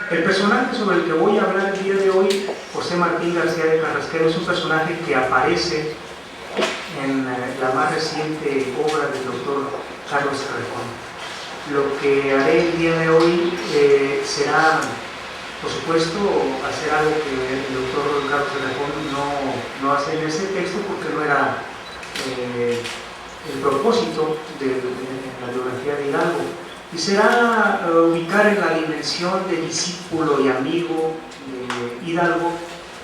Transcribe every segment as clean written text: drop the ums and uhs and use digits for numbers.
El personaje sobre el que voy a hablar el día de hoy, José Martín García de Carrasquero, es un personaje que aparece en la más reciente obra del doctor Carlos Cerrejón. Lo que haré el día de hoy será, por supuesto, hacer algo que el doctor Carlos Cerrejón no hace en ese texto, porque no era el propósito de la biografía de Hidalgo, y será ubicar en la dimensión de discípulo y amigo de Hidalgo,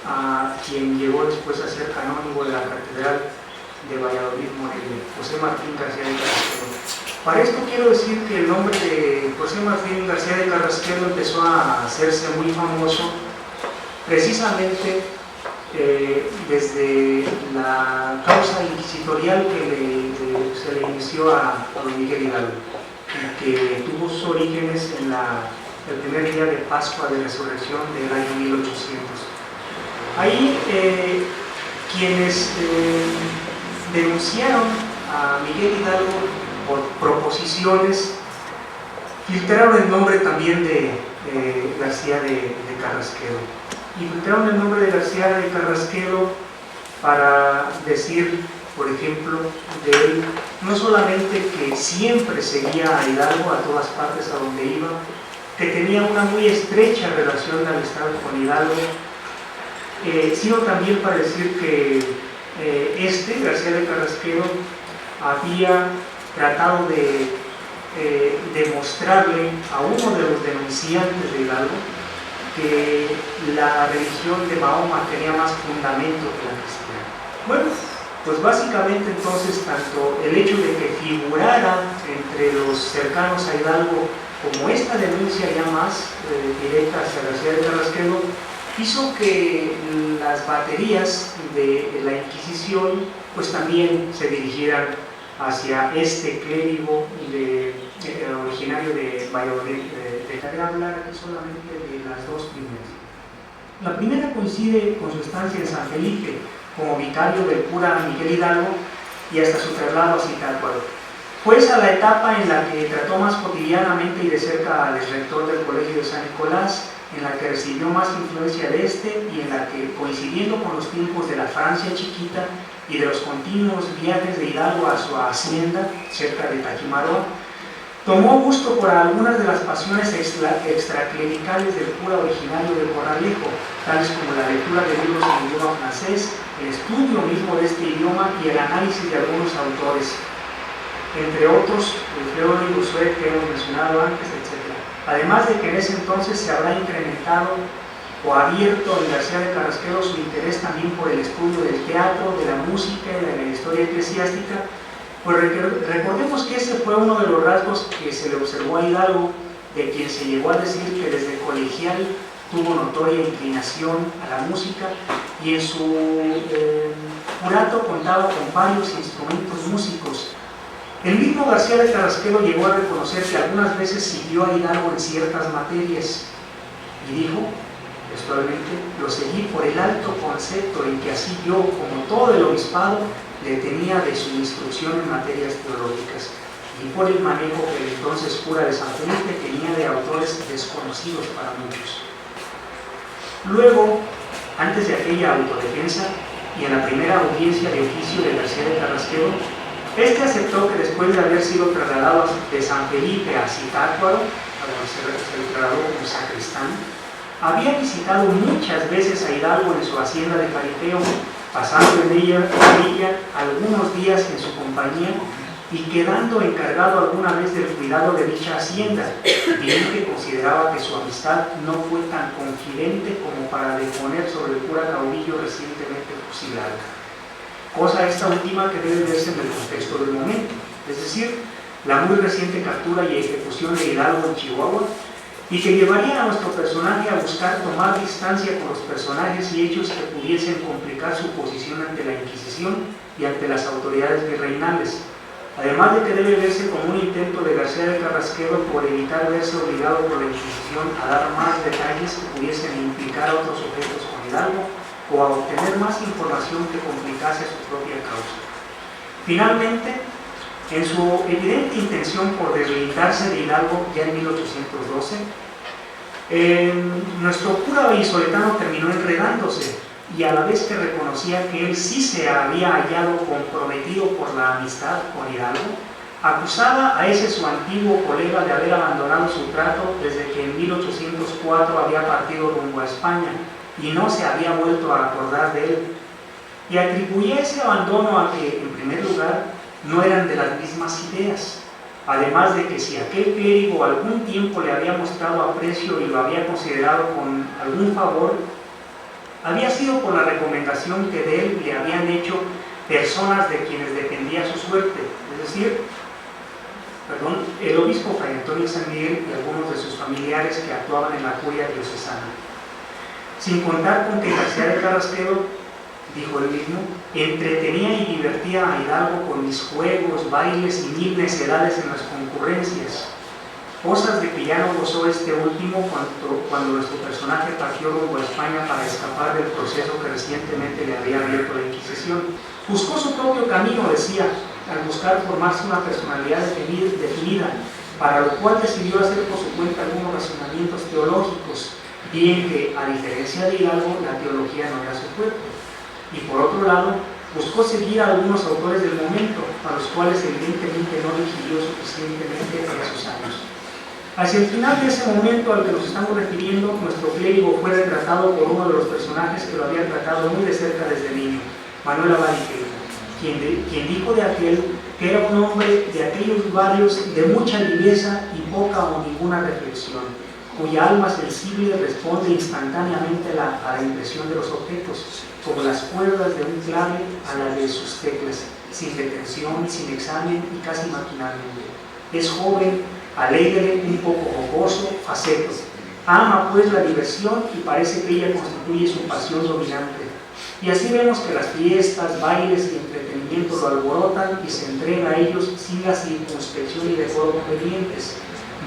a quien llegó después a ser canónigo de la Catedral de Valladolid, Morelia, José Martín García de Carrasquero. Para esto quiero decir que el nombre de José Martín García de Carrasquero empezó a hacerse muy famoso precisamente desde la causa inquisitorial que se le inició a don Miguel Hidalgo, y que tuvo sus orígenes en el primer día de Pascua de Resurrección del año 1800. Ahí quienes denunciaron a Miguel Hidalgo por proposiciones filtraron el nombre también de García de Carrasquero, y filtraron el nombre de García de Carrasquero para decir, por ejemplo, de él, no solamente que siempre seguía a Hidalgo a todas partes a donde iba, que tenía una muy estrecha relación de amistad con Hidalgo, sino también para decir que García de Carrasquero, había tratado de demostrarle a uno de los denunciantes de Hidalgo que la religión de Mahoma tenía más fundamento que la cristiana. Bueno, pues básicamente entonces tanto el hecho de que figurara entre los cercanos a Hidalgo como esta denuncia ya más directa hacia García de Carrasquero hizo que las baterías de la Inquisición pues también se dirigieran hacia este clérigo originario de Valladolid. Dejaré hablar aquí solamente de las dos primeras. La primera coincide con su estancia en San Felipe como vicario del cura Miguel Hidalgo y hasta su traslado a Zitácuaro. Fue esa la etapa en la que trató más cotidianamente y de cerca al rector del Colegio de San Nicolás, en la que recibió más influencia de este y en la que, coincidiendo con los tiempos de la Francia chiquita y de los continuos viajes de Hidalgo a su hacienda cerca de Taquimaroa, tomó gusto por algunas de las pasiones extraclericales del cura originario de Corralejo, tales como la lectura de libros en idioma francés, el estudio mismo de este idioma y el análisis de algunos autores, entre otros, Alfredo y Bossuet, que hemos mencionado antes, etc. Además de que en ese entonces se habrá incrementado o abierto en García de Carrasquero su interés también por el estudio del teatro, de la música y de la historia eclesiástica, pues recordemos que ese fue uno de los rasgos que se le observó a Hidalgo, de quien se llegó a decir que desde colegial tuvo notoria inclinación a la música, y en su curato contaba con varios instrumentos músicos. El mismo García de Carrasquero llegó a reconocer que algunas veces siguió a Hidalgo en ciertas materias, y dijo textualmente: lo seguí por el alto concepto en que así yo, como todo el obispado, le tenía de su instrucción en materias teológicas, y por el manejo que el entonces cura de San Felipe tenía de autores desconocidos para muchos. Luego, antes de aquella autodefensa y en la primera audiencia de oficio de García de Carrasquero, este aceptó que después de haber sido trasladado de San Felipe a Zitácuaro, a donde se trasladó como sacristán, había visitado muchas veces a Hidalgo en su hacienda de Jaripeo, pasando en ella algunos días en su compañía y quedando encargado alguna vez del cuidado de dicha hacienda, bien que consideraba que su amistad no fue tan confidente como para deponer sobre el cura caudillo recientemente fusilado. Cosa esta última que debe verse en el contexto del momento, es decir, la muy reciente captura y ejecución de Hidalgo en Chihuahua, y que llevaría a nuestro personaje a buscar tomar distancia con los personajes y hechos que pudiesen complicar su posición ante la Inquisición y ante las autoridades virreinales, además de que debe verse como un intento de García de Carrasquero por evitar verse obligado por la Inquisición a dar más detalles que pudiesen implicar a otros sujetos con Hidalgo o a obtener más información que complicase su propia causa. Finalmente, en su evidente intención por deslindarse de Hidalgo ya en 1812, Nuestro cura vallisoletano terminó enredándose, y a la vez que reconocía que él sí se había hallado comprometido por la amistad con Hidalgo, acusaba a ese su antiguo colega de haber abandonado su trato desde que en 1804 había partido rumbo a España y no se había vuelto a acordar de él, y atribuía ese abandono a que, en primer lugar, no eran de las mismas ideas, además de que si aquel clérigo algún tiempo le había mostrado aprecio y lo había considerado con algún favor, había sido por la recomendación que de él le habían hecho personas de quienes dependía su suerte, es decir, el obispo Fray Antonio San Miguel y algunos de sus familiares que actuaban en la curia diocesana. Sin contar con que García de Carrasquedo, dijo él mismo, entretenía y divertía a Hidalgo con mis juegos, bailes y mil necedades en las concurrencias, cosas de que ya no gozó este último cuando nuestro personaje partió rumbo a España para escapar del proceso que recientemente le había abierto la Inquisición. Buscó su propio camino, decía, al buscar formarse una personalidad definida, para lo cual decidió hacer por su cuenta algunos razonamientos teológicos, bien que, a diferencia de Hidalgo, la teología no era su fuerte. Y por otro lado, buscó seguir a algunos autores del momento, a los cuales evidentemente no digirió suficientemente en esos años. Hacia el final de ese momento al que nos estamos refiriendo, nuestro clérigo fue retratado por uno de los personajes que lo había tratado muy de cerca desde niño, Manuel Abad y Quevedo, quien dijo de aquel que era un hombre de aquellos varios de mucha viveza y poca o ninguna reflexión, cuya alma sensible responde instantáneamente a la impresión de los objetos, como las cuerdas de un clave a la de sus teclas, sin detención, sin examen y casi maquinalmente. Es joven, alegre, un poco jocoso, faceto. Ama pues la diversión y parece que ella constituye su pasión dominante. Y así vemos que las fiestas, bailes y entretenimiento lo alborotan y se entrega a ellos sin la circunspección y decoro convenientes.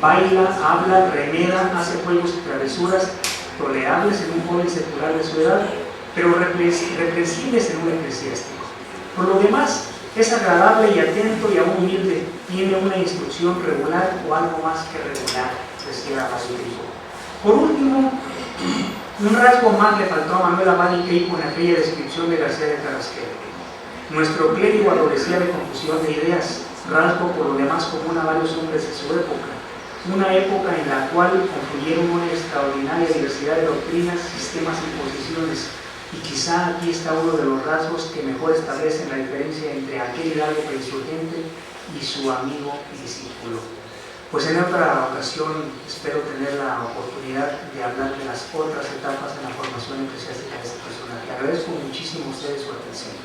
Baila, habla, remeda, hace juegos y travesuras tolerables en un joven secular de su edad, pero reprensibles en un eclesiástico. Por lo demás, es agradable y atento y aún humilde, tiene una instrucción regular o algo más que regular, decía Abad y Queipo. Por último, un rasgo más le faltó a Manuel Abad y Queipo en aquella descripción de García de Carrasquedo. Nuestro clérigo adolecía de confusión de ideas, rasgo por lo demás común a varios hombres de su época, una época en la cual confluyeron una extraordinaria diversidad de doctrinas, sistemas y posiciones, y quizá aquí está uno de los rasgos que mejor establecen la diferencia entre aquel Hidalgo insurgente y su amigo y discípulo. Pues en otra ocasión espero tener la oportunidad de hablar de las otras etapas en la formación eclesiástica de este personaje. Agradezco muchísimo a ustedes su atención.